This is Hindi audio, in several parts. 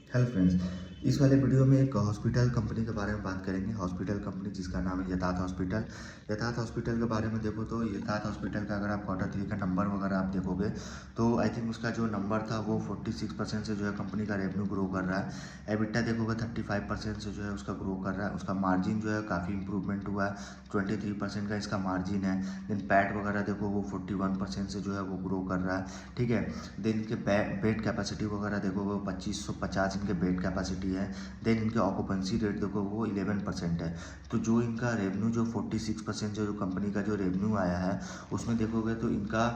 हेलो फ्रेंड्स, इस वाले वीडियो में एक हॉस्पिटल कंपनी के बारे में बात करेंगे। हॉस्पिटल कंपनी जिसका नाम है यथार्थ हॉस्पिटल। यथार्थ हॉस्पिटल के बारे में देखो तो यथार्थ हॉस्पिटल का अगर आप क्वार्टर 3 का नंबर वगैरह आप देखोगे तो आई थिंक उसका जो नंबर था वो 46% से जो है कंपनी का रेवेन्यू ग्रो कर रहा है। एबिटा देखोगे 35% से जो है उसका ग्रो कर रहा है। उसका मार्जिन जो है काफ़ी इंप्रूवमेंट हुआ है, 23% का इसका मार्जिन है। देन पैट वगैरह देखो वो 41% से जो है वो ग्रो कर रहा है, ठीक है। देन इनके बेड कैपेसिटी वगैरह देखो वो 2550 इनके बेड कैपेसिटी है। देन इनके ऑक्यूपेंसी रेट देखो वो 11% है। तो जो इनका रेवेन्यू जो 46% जो कंपनी का जो रेवेन्यू आया है उसमें देखोगे तो इनका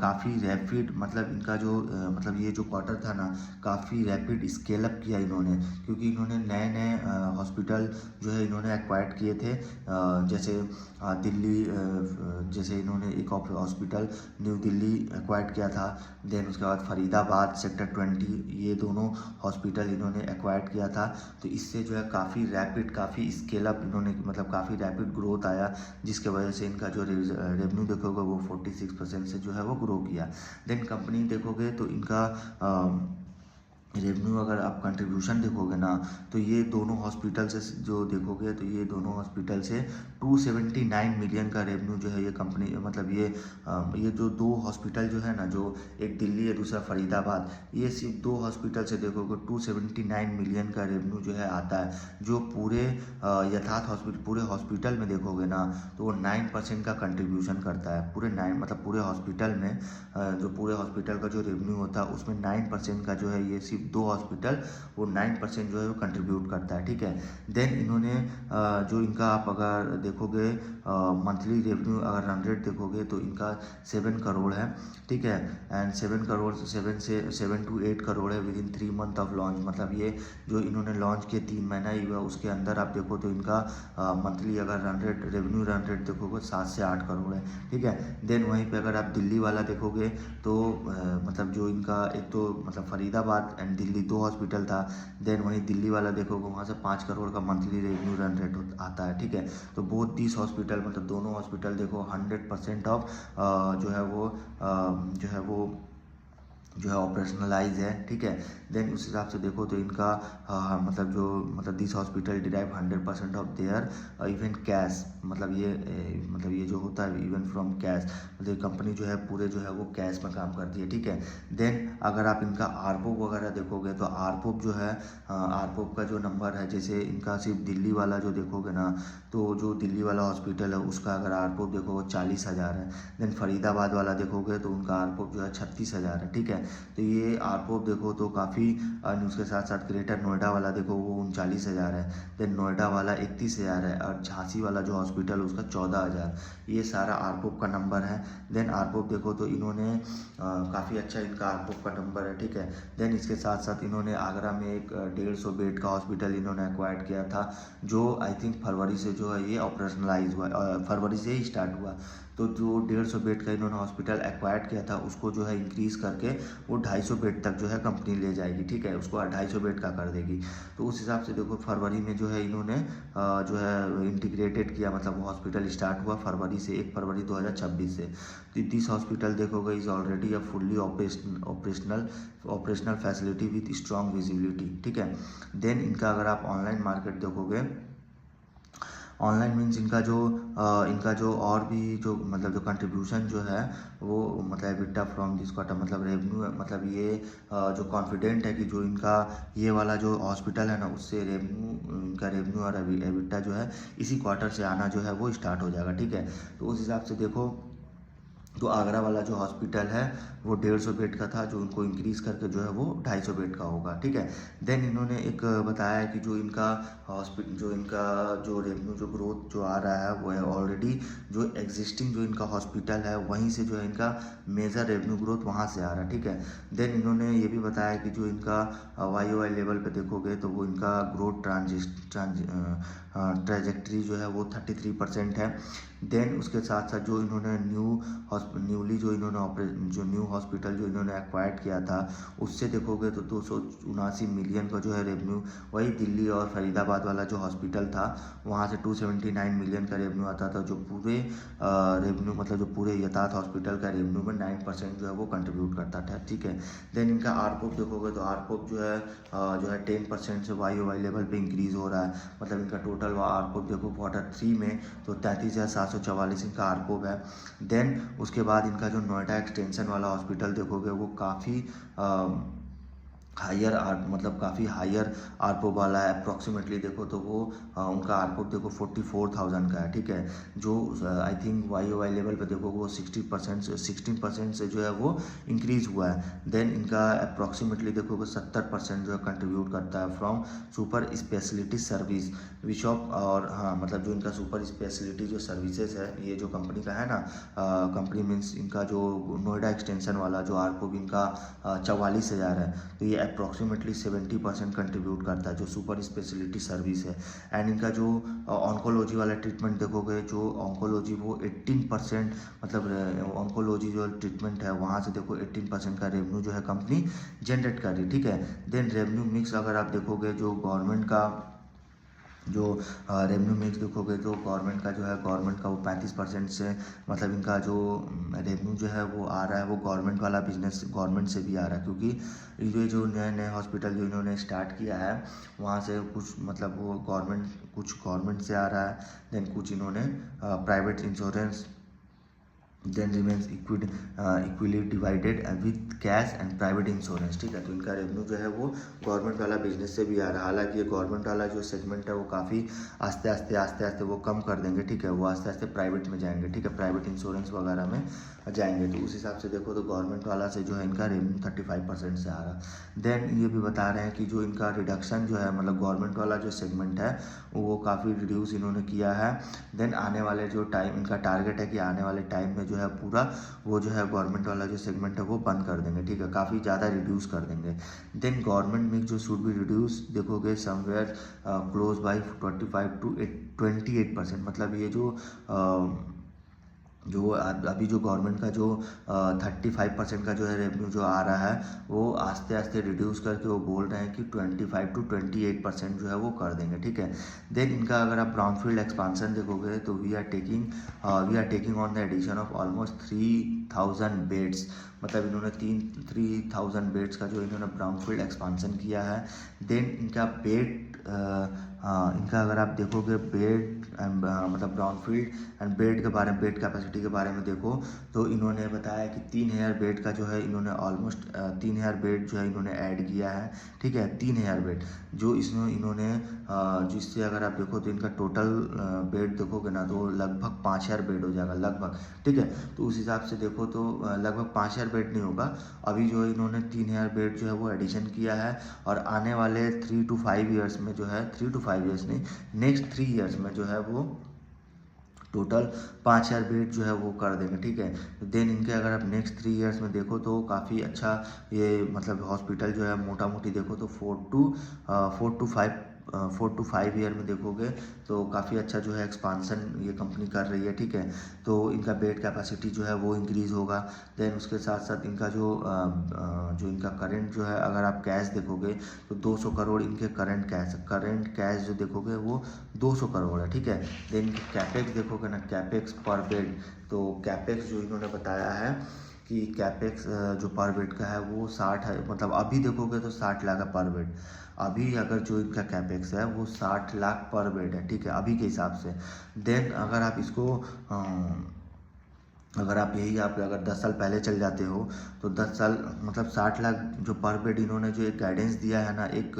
काफ़ी रैपिड मतलब इनका जो मतलब ये जो क्वार्टर था ना काफ़ी रैपिड स्केल अप किया इन्होंने, क्योंकि इन्होंने नए नए हॉस्पिटल जो है इन्होंने एक्वायर्ड किए थे। जैसे दिल्ली जैसे इन्होंने एक हॉस्पिटल न्यू दिल्ली एक्वायर्ड किया था। देन उसके बाद फरीदाबाद सेक्टर 20 ये दोनों हॉस्पिटल इन्होंने एक्वायर्ड किया था। तो इससे जो है काफ़ी रैपिड काफ़ी स्केल अप इन्होंने मतलब काफ़ी रैपिड ग्रोथ आया, जिसके वजह से इनका जो रेवेन्यू देखोगे वो 46% से जो है वो ग्रो किया। देन कंपनी देखोगे तो इनका रेवेन्यू अगर आप कंट्रीब्यूशन देखोगे ना तो ये दोनों हॉस्पिटल से जो देखोगे तो ये दोनों हॉस्पिटल से 279 मिलियन का रेवेन्यू जो है ये कंपनी मतलब ये जो दो हॉस्पिटल जो है ना, जो एक दिल्ली है दूसरा फरीदाबाद, ये सिर्फ दो हॉस्पिटल से देखोगे 279 मिलियन का रेवेन्यू जो है आता है। जो पूरे यथार्थ हॉस्पिटल पूरे हॉस्पिटल में देखोगे ना तो वो 9% का कंट्रीब्यूशन करता है। पूरे 9 मतलब पूरे हॉस्पिटल में जो पूरे हॉस्पिटल का जो रेवेन्यू होता है उसमें 9% का जो है ये सिर्फ दो हॉस्पिटल वो 9% जो है वो कंट्रीब्यूट करता है, ठीक है। देन इन्होंने जो इनका आप अगर देखोगे मंथली रेवेन्यू अगर रन रेट देखोगे तो इनका 7 करोड़ है, ठीक है। एंड 7 to 8 करोड़ है with in 3 month of launch. मतलब ये जो इन्होंने लॉन्च किया 3 महीना ही हुआ, उसके अंदर आप देखो तो इनका मंथली अगर रेवेन्यू रन रेट देखोगे 7 से 8 करोड़ है, ठीक है। देन वहीं पे अगर आप दिल्ली वाला देखोगे तो मतलब जो इनका एक तो मतलब फरीदाबाद एंड दिल्ली दो हॉस्पिटल था। देन वहीं दिल्ली वाला देखोगे वहाँ से 5 करोड़ का मंथली रेवेन्यू रन रेट आता है, ठीक है। तो बोथ दिस हॉस्पिटल मतलब दोनों हॉस्पिटल देखो 100% ऑफ जो है ऑपरेशनलाइज है, ठीक है। देन उस हिसाब से देखो तो इनका मतलब जो मतलब this hospital derive 100% of their even cash, मतलब ये जो होता है इवन फ्रॉम कैश, मतलब कंपनी जो है पूरे जो है वो कैश में काम करती है, ठीक है। देन अगर आप इनका आरपोप वगैरह देखोगे तो आरपोप जो है आरपोप का जो नंबर है, जैसे इनका सिर्फ दिल्ली वाला जो देखोगे ना तो जो दिल्ली वाला हॉस्पिटल है उसका अगर आरपोप देखोगे 40,000 है। देन फरीदाबाद वाला देखोगे तो उनका आरपोप जो है 36,000 है, ठीक है। तो ये आरपोप देखो तो काफ़ी उसके साथ साथ ग्रेटर नोएडा वाला देखो वो 39,000 है। देन नोएडा वाला 31,000 है और झांसी वाला जो हॉस्पिटल उसका 14,000। ये सारा आरपोप का नंबर है। देन आरपोप देखो तो इन्होंने काफ़ी अच्छा इनका आरपोप का नंबर है, ठीक है। देन इसके साथ साथ इन्होंने आगरा में एक 150 बेड का हॉस्पिटल इन्होंने एक्वायर्ड किया था, जो आई थिंक फरवरी से जो है ये ऑपरेशनलाइज हुआ, फरवरी से ही स्टार्ट हुआ। तो जो 150 बेड का इन्होंने हॉस्पिटल एक्वायर्ड किया था उसको जो है इंक्रीज़ करके वो 250 बेड तक जो है कंपनी ले जाएगी, ठीक है। उसको 250 बेड का कर देगी। तो उस हिसाब से देखो फरवरी में जो है इन्होंने जो है इंटीग्रेटेड किया, मतलब वो हॉस्पिटल स्टार्ट हुआ फरवरी से 1 फरवरी 2026 से। तो दिस हॉस्पिटल देखोगे is already a fully operational facility with strong visibility, ठीक है। देन इनका अगर आप ऑनलाइन मार्केट देखोगे, ऑनलाइन मीन्स इनका जो और भी जो मतलब जो कंट्रीब्यूशन जो है वो मतलब एबिटा फ्रॉम दिस क्वार्टर मतलब रेवेन्यू मतलब ये जो कॉन्फिडेंट है कि जो इनका ये वाला जो हॉस्पिटल है ना उससे इनका रेवेन्यू और एबिटा जो है इसी क्वार्टर से आना जो है वो स्टार्ट हो जाएगा, ठीक है। तो उस हिसाब से देखो तो आगरा वाला जो हॉस्पिटल है वो 150 बेड का था, जो उनको इंक्रीज़ करके जो है वो 250 बेड का होगा, ठीक है। देन इन्होंने एक बताया है कि जो इनका जो रेवेन्यू जो ग्रोथ जो आ रहा है वो है ऑलरेडी जो एग्जिस्टिंग जो इनका हॉस्पिटल है वहीं से जो है इनका मेजर रेवेन्यू ग्रोथ वहाँ से आ रहा है, ठीक है। देन इन्होंने ये भी बताया कि जो इनका YoY लेवल पे देखोगे तो वो इनका ग्रोथ ट्रांजेक्टरी जो है वो 33% है। देन उसके साथ साथ जो इन्होंने न्यूली जो इन्होंने जो न्यू हॉस्पिटल जो इन्होंने एक्वायर्ड किया था, उससे देखोगे तो 279 मिलियन का जो है रेवेन्यू, वही दिल्ली और फरीदाबाद वाला जो हॉस्पिटल था वहाँ से 279 मिलियन का रेवेन्यू आता था, जो पूरे रेवेन्यू मतलब जो पूरे यथार्थ हॉस्पिटल का रेवेन्यू में 9% जो है वो कंट्रीब्यूट करता था, ठीक है। देन इनका आरपोप देखोगे तो आरपोप जो है 10% से वाई लेवल पे इंक्रीज़ हो रहा है, मतलब इनका टोटल आरपोप देखो Q3 में तो 33,744 इनका आरपोप है। देन उसके बाद इनका जो नोएडा एक्सटेंशन वाला हॉस्पिटल देखोगे वो काफ़ी हायर मतलब काफ़ी हायर आरपोप वाला है। अप्रॉक्सीमेटली देखो तो वो उनका आरपोप देखो 44,000 का है, ठीक है। जो आई थिंक वाई लेवल पे देखो वो 16% से जो है वो इंक्रीज़ हुआ है। देन इनका अप्रॉक्सीमेटली देखोगे 70% जो है कंट्रीब्यूट करता है फ्रॉम सुपर स्पेशलिटी सर्विस विशॉप, और हाँ मतलब जो इनका सुपर स्पेशलिटी जो सर्विसेज है ये जो कंपनी का है ना, कंपनी मीन्स इनका जो नोएडा एक्सटेंशन वाला जो आरपोप इनका 44,000 है, तो ये अप्रॉक्सीमेटली 70% कंट्रीब्यूट करता है जो सुपर स्पेशलिटी सर्विस है। एंड इनका जो ऑन्कोलॉजी वाला ट्रीटमेंट देखोगे, जो ऑन्कोलॉजी वो 18% मतलब ऑन्कोलॉजी जो ट्रीटमेंट है वहाँ से देखो 18% का रेवेन्यू जो है कंपनी जनरेट कर रही है, ठीक है। देन रेवेन्यू मिक्स अगर आप देखोगे जो गवर्नमेंट का जो रेवेन्यू मिक्स देखोगे तो गवर्नमेंट का वो 35% से मतलब इनका जो रेवेन्यू जो है वो आ रहा है वो गवर्नमेंट वाला बिजनेस गवर्नमेंट से भी आ रहा है, क्योंकि ये जो नए नए हॉस्पिटल जो इन्होंने स्टार्ट किया है वहाँ से कुछ मतलब वो कुछ गवर्नमेंट से आ रहा है, देन कुछ इन्होंने private insurance, then remains equally divided with cash and private insurance, ठीक है। तो इनका रेवेन्यू जो है वो गवर्नमेंट वाला बिजनेस से भी आ रहा है। हालांकि ये गवर्नमेंट वाला जो सेगमेंट है वो काफ़ी आस्ते आस्ते वो कम कर देंगे, ठीक है। वो आस्ते आस्ते प्राइवेट में जाएंगे, ठीक है, प्राइवेट इंश्योरेंस वगैरह में जाएंगे। तो उस हिसाब से देखो तो गवर्नमेंट वाला से जो है इनका रेवेन्यू 35% से आ रहा। देन ये भी बता रहे हैं कि जो इनका रिडक्शन जो है मतलब गवर्नमेंट वाला जो सेगमेंट है वो काफ़ी रिड्यूस इन्होंने किया है। देन आने वाले जो टाइम इनका टारगेट है कि आने वाले टाइम में जो है पूरा वो जो है गवर्नमेंट वाला जो सेगमेंट है वो बंद कर देंगे, ठीक है, काफ़ी ज़्यादा रिड्यूस कर देंगे। देन गवर्नमेंट मिक्स जो शुड बी रिड्यूस देखोगे समवेयर क्लोज बाई 25 to 28%, मतलब ये जो अभी जो गवर्नमेंट का जो 35% का जो है रेवेन्यू जो आ रहा है वो आस्ते आस्ते रिड्यूस करके वो बोल रहे हैं कि 25 to 28% जो है वो कर देंगे, ठीक है। देन इनका अगर आप ब्राउनफील्ड एक्सपांसन देखोगे तो we are taking on the addition of almost 3,000 beds, मतलब इन्होंने 3,000 बेड्स का जो इन्होंने ब्राउनफील्ड एक्सपांसन किया है। देन इनका अगर आप देखोगे बेड एंड मतलब ब्राउनफील्ड एंड बेड कैपेसिटी के बारे में देखो तो इन्होंने बताया कि 3,000 बेड का जो है इन्होंने ऑलमोस्ट 3,000 बेड जो है इन्होंने ऐड किया है, ठीक है, 3,000 बेड जो इसमें इन्होंने जिससे अगर आप देखो तो इनका टोटल बेड देखोगे ना तो लगभग 5,000 बेड हो जाएगा लगभग, ठीक है। तो उस हिसाब से देखो तो लगभग 5,000 बेड नहीं होगा, अभी जो इन्होंने 3,000 बेड जो है वो एडिशन किया है, और आने वाले 3 to 5 ईयर्स में जो है 3 to 5 ईयर्स नहीं, नेक्स्ट 3 ईयर्स में जो है वो टोटल 5,000 बेड जो है वो कर देंगे, ठीक है। देन इनके अगर आप नेक्स्ट 3 ईयर्स में देखो तो काफ़ी अच्छा ये मतलब हॉस्पिटल जो है मोटा मोटी देखो तो 4 to 5 ईयर में देखोगे तो काफ़ी अच्छा जो है एक्सपांसन ये कंपनी कर रही है, ठीक है। तो इनका बेड कैपेसिटी जो है वो इंक्रीज़ होगा। देन उसके साथ साथ इनका जो इनका करंट जो है अगर आप कैश देखोगे तो 200 करोड़ इनके करंट कैश जो देखोगे वो 200 करोड़ है, ठीक है। देन कैपेक्स देखोगे ना, कैपेक्स पर बेड, तो कैपेक्स जो इन्होंने बताया है कि कैपेक्स जो पर बेड का है वो 60 है, मतलब अभी देखोगे तो 60 लाख है पर बेड, अभी अगर जो इनका कैपेक्स है वो 60 लाख पर बेड है, ठीक है, अभी के हिसाब से। देन अगर आप इसको अगर 10 साल पहले चल जाते हो तो 10 साल मतलब 60 लाख जो पर बेड इन्होंने जो एक गाइडेंस दिया है ना, एक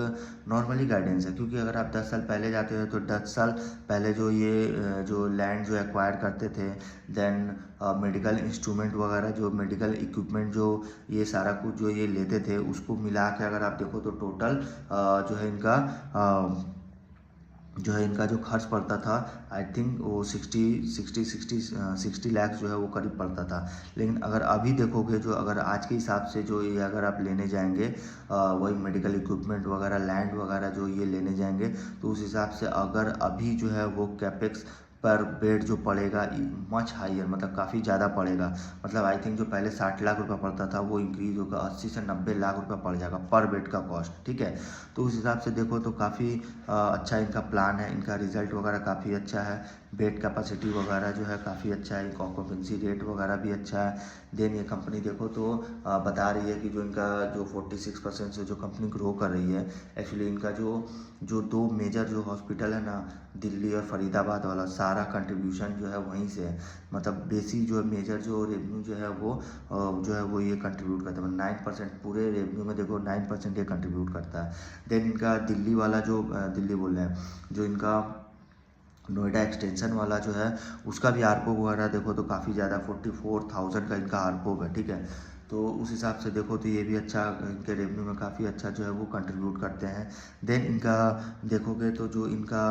नॉर्मली गाइडेंस है, क्योंकि अगर आप 10 साल पहले जाते हो तो 10 साल पहले जो ये जो लैंड जो एक्वायर करते थे, देन मेडिकल इंस्ट्रूमेंट वगैरह जो मेडिकल इक्विपमेंट जो ये सारा कुछ जो ये लेते थे उसको मिला के अगर आप देखो तो टोटल जो है इनका जो खर्च पड़ता था आई थिंक वो 60 लाख जो है वो करीब पड़ता था। लेकिन अगर अभी देखोगे जो अगर आज के हिसाब से जो ये अगर आप लेने जाएंगे वही मेडिकल इक्विपमेंट वगैरह लैंड वगैरह जो ये लेने जाएंगे तो उस हिसाब से अगर अभी जो है वो कैपेक्स पर बेड जो पड़ेगा मच हाइयर, मतलब काफ़ी ज़्यादा पड़ेगा। मतलब आई थिंक जो पहले 60 लाख रुपए पड़ता था वो इंक्रीज़ होकर 80 से 90 लाख रुपए पड़ जाएगा पर बेड का कॉस्ट, ठीक है। तो उस हिसाब से देखो तो काफ़ी अच्छा इनका प्लान है, इनका रिजल्ट वगैरह काफ़ी अच्छा है, बेड कैपेसिटी वगैरह जो है काफ़ी अच्छा है, इनका ऑक्यूपेंसी रेट वगैरह भी अच्छा है। देन ये कंपनी देखो तो बता रही है कि जो इनका जो 46% से जो कंपनी ग्रो कर रही है, एक्चुअली इनका जो जो दो मेजर जो हॉस्पिटल है ना, दिल्ली और फरीदाबाद वाला, सारा कंट्रीब्यूशन जो है वहीं से है। मतलब बेसिक जो मेजर जो रेवेन्यू जो है वो जो है वो ये कंट्रीब्यूट करता है, 9% पूरे रेवेन्यू में देखो 9% ये कंट्रीब्यूट करता है। देन इनका दिल्ली वाला जो दिल्ली बोल रहे हैं जो इनका नोएडा एक्सटेंशन वाला जो है उसका भी आरपो वगैरह देखो तो काफ़ी ज़्यादा 44,000 का इनका आरपो है, ठीक है। तो उस हिसाब से देखो तो ये भी अच्छा इनके रेवेन्यू में काफ़ी अच्छा जो है वो कंट्रीब्यूट करते हैं। देन इनका देखोगे तो जो इनका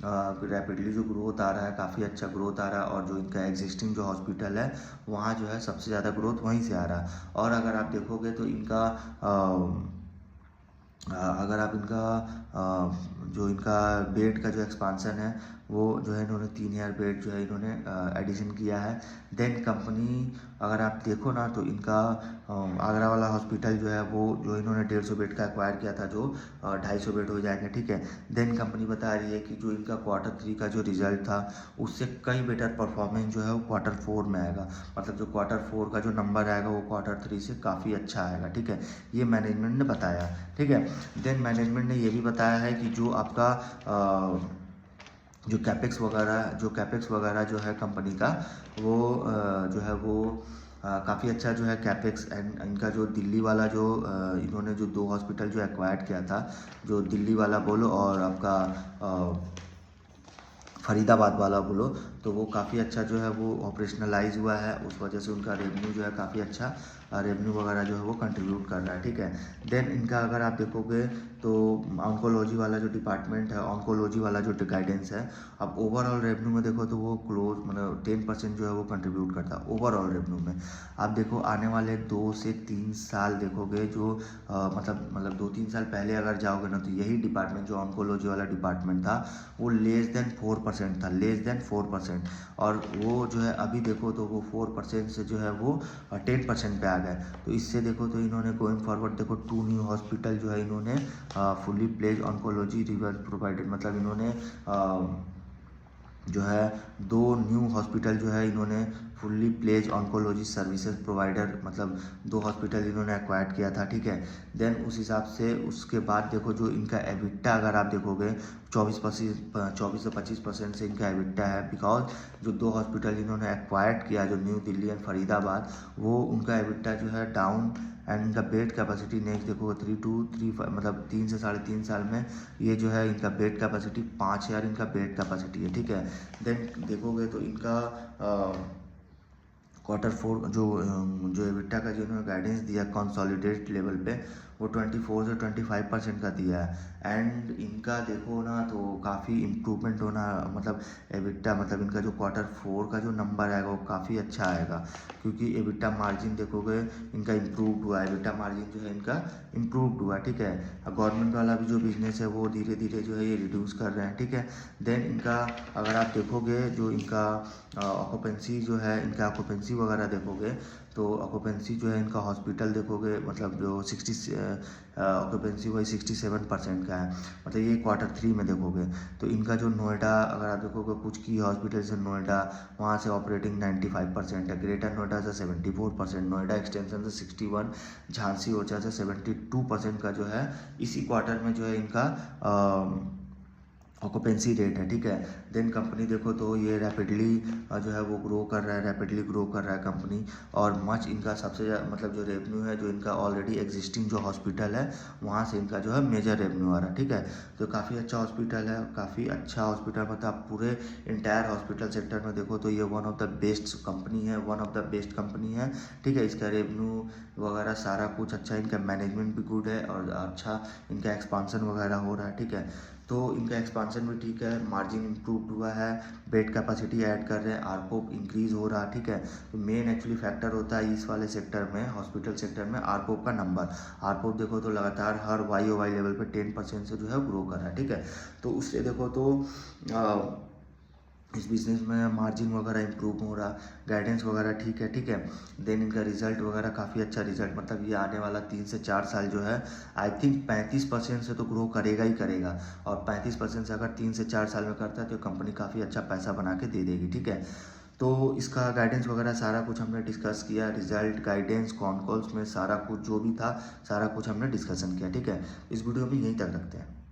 रैपिडली जो ग्रोथ आ रहा है, काफ़ी अच्छा ग्रोथ आ रहा है, और जो इनका एग्जिस्टिंग जो हॉस्पिटल है वहाँ जो है सबसे ज़्यादा ग्रोथ वहीं से आ रहा है। और अगर आप देखोगे तो इनका अगर आप इनका जो इनका बेड का जो एक्सपांसन है वो जो है इन्होंने 3000 बेड जो है इन्होंने एडिशन किया है। देन कंपनी अगर आप देखो ना तो इनका आगरा वाला हॉस्पिटल जो है वो जो इन्होंने 150 बेड का एक्वायर किया था, जो 250 बेड हो जाएंगे, ठीक है। देन कंपनी बता रही है कि जो इनका Q3 का जो रिजल्ट था उससे कई बेटर परफॉर्मेंस जो है वो Q4 में आएगा। मतलब जो Q4 का जो नंबर आएगा वो Q3 से काफ़ी अच्छा आएगा, ठीक है। ये मैनेजमेंट ने बताया, ठीक है। देन मैनेजमेंट ने ये भी बताया है कि जो आपका जो कैपेक्स वगैरह जो है कंपनी का वो जो है वो काफ़ी अच्छा जो है कैपेक्स। एंड इनका जो दिल्ली वाला जो इन्होंने जो 2 हॉस्पिटल जो एक्वायर्ड किया था, जो दिल्ली वाला बोलो और आपका फरीदाबाद वाला बोलो, तो वो काफ़ी अच्छा जो है वो ऑपरेशनलाइज हुआ है, उस वजह से उनका रेवेन्यू जो है काफ़ी अच्छा रेवेन्यू वगैरह जो है वो कंट्रीब्यूट कर रहा है, ठीक है। देन इनका अगर आप देखोगे तो ऑन्कोलॉजी वाला जो डिपार्टमेंट है, ऑन्कोलॉजी वाला जो गाइडेंस है, अब ओवरऑल रेवेन्यू में देखो तो वो क्लोज मतलब 10% जो है वो कंट्रीब्यूट करता है ओवरऑल रेवेन्यू में। आप देखो आने वाले 2 से 3 साल देखोगे जो मतलब 2-3 साल पहले अगर जाओगे ना तो यही डिपार्टमेंट जो ऑन्कोलॉजी वाला डिपार्टमेंट था वो लेस देन 4% था, लेस देन 4%। और वो जो है अभी देखो तो वो 4% से जो है वो 10% पे आ गए। तो इससे देखो तो इन्होंने गोइंग फॉरवर्ड देखो 2 न्यू हॉस्पिटल जो है इन्होंने fully pledge oncology reverse provided, मतलब इन्होंने जो है 2 न्यू हॉस्पिटल जो है इन्होंने fully pledge oncology services provider, मतलब 2 हॉस्पिटल इन्होंने एक्वायर्ड किया था, ठीक है। देन उस हिसाब से उसके बाद देखो जो इनका एबिटा अगर आप देखोगे 24 से 25% से इनका एबिटा है, बिकॉज जो 2 हॉस्पिटल इन्होंने एक्वायर्ड किया जो न्यू दिल्ली एंड फरीदाबाद, वो उनका एबिटा जो है डाउन। एंड इनका बेड कैपेसिटी नेक्स्ट देखो 3 to 3 मतलब 3 से 3.5 साल में ये जो है इनका बेड कैपेसिटी 5000 इनका बेड कैपेसिटी है, ठीक है। देन देखोगे तो इनका Q4 जो एबिटा का जो इन्होंने गाइडेंस दिया कंसोलिडेट लेवल पे वो 24 से 25% का दिया है। एंड इनका देखो ना तो काफ़ी इम्प्रूवमेंट होना, मतलब एबिटा मतलब इनका जो Q4 का जो नंबर आएगा वो काफ़ी अच्छा आएगा, क्योंकि एबिटा मार्जिन देखोगे इनका इम्प्रूव्ड हुआ है, एबिटा मार्जिन जो है इनका इम्प्रूव्ड हुआ, ठीक है। गवर्नमेंट वाला भी जो बिजनेस है वो धीरे धीरे जो है ये रिड्यूस कर रहे हैं, ठीक है। देन इनका अगर आप देखोगे जो इनका ऑक्यूपेंसी जो है, इनका ऑक्यूपेंसी वगैरह देखोगे तो ऑक्यूपेंसी जो है इनका हॉस्पिटल देखोगे मतलब जो 60 ऑक्यूपेंसी वही 67% का है, मतलब ये Q3 में देखोगे। तो इनका जो नोएडा अगर आप देखोगे कुछ की हॉस्पिटल से नोएडा वहाँ से ऑपरेटिंग 95% है, ग्रेटर नोएडा से 74%, नोएडा एक्सटेंशन से 61, झांसी ओचा से 72% का जो है इसी क्वार्टर में जो है इनका ऑक्यूपेंसी रेट है, ठीक है। देन कंपनी देखो तो ये रैपिडली जो है वो ग्रो कर रहा है, रैपिडली ग्रो कर रहा है कंपनी। और मच इनका सबसे मतलब जो रेवेन्यू है जो इनका ऑलरेडी एग्जिस्टिंग जो हॉस्पिटल है वहाँ से इनका जो है मेजर रेवेन्यू आ रहा है, ठीक है। तो काफ़ी अच्छा हॉस्पिटल है, काफ़ी अच्छा हॉस्पिटल, मतलब पूरे इंटायर हॉस्पिटल सेक्टर में देखो तो ये one of the best company है, one of the best company है, ठीक है। इसका रेवेन्यू वगैरह सारा कुछ अच्छा, इनका मैनेजमेंट भी गुड है और अच्छा इनका एक्सपांसन वगैरह हो रहा है, ठीक है। तो इनका एक्सपांसन भी ठीक है, मार्जिन इम्प्रूव हुआ है, बेड कैपेसिटी ऐड कर रहे हैं, आरपो इंक्रीज हो रहा है, ठीक है। तो मेन एक्चुअली फैक्टर होता है इस वाले सेक्टर में, हॉस्पिटल सेक्टर में आरपो का नंबर। आरपो देखो तो लगातार हर YoY लेवल पे 10% से जो है ग्रो कर रहा है, ठीक है। तो उससे देखो तो इस बिज़नेस में मार्जिन वगैरह इंप्रूव हो रहा, गाइडेंस वगैरह ठीक है। देन इनका रिजल्ट वगैरह काफ़ी अच्छा रिजल्ट, मतलब ये आने वाला 3 से 4 साल जो है आई थिंक 35% से तो ग्रो करेगा ही करेगा। और 35% से अगर 3 से 4 साल में करता है तो कंपनी काफ़ी अच्छा पैसा बना के दे देगी, ठीक है। तो इसका गाइडेंस वगैरह सारा कुछ हमने डिस्कस किया, रिजल्ट, गाइडेंस, कॉन कॉल्स में सारा कुछ जो भी था सारा कुछ हमने डिस्कशन किया, ठीक है। इस वीडियो में यहीं तक रखते हैं।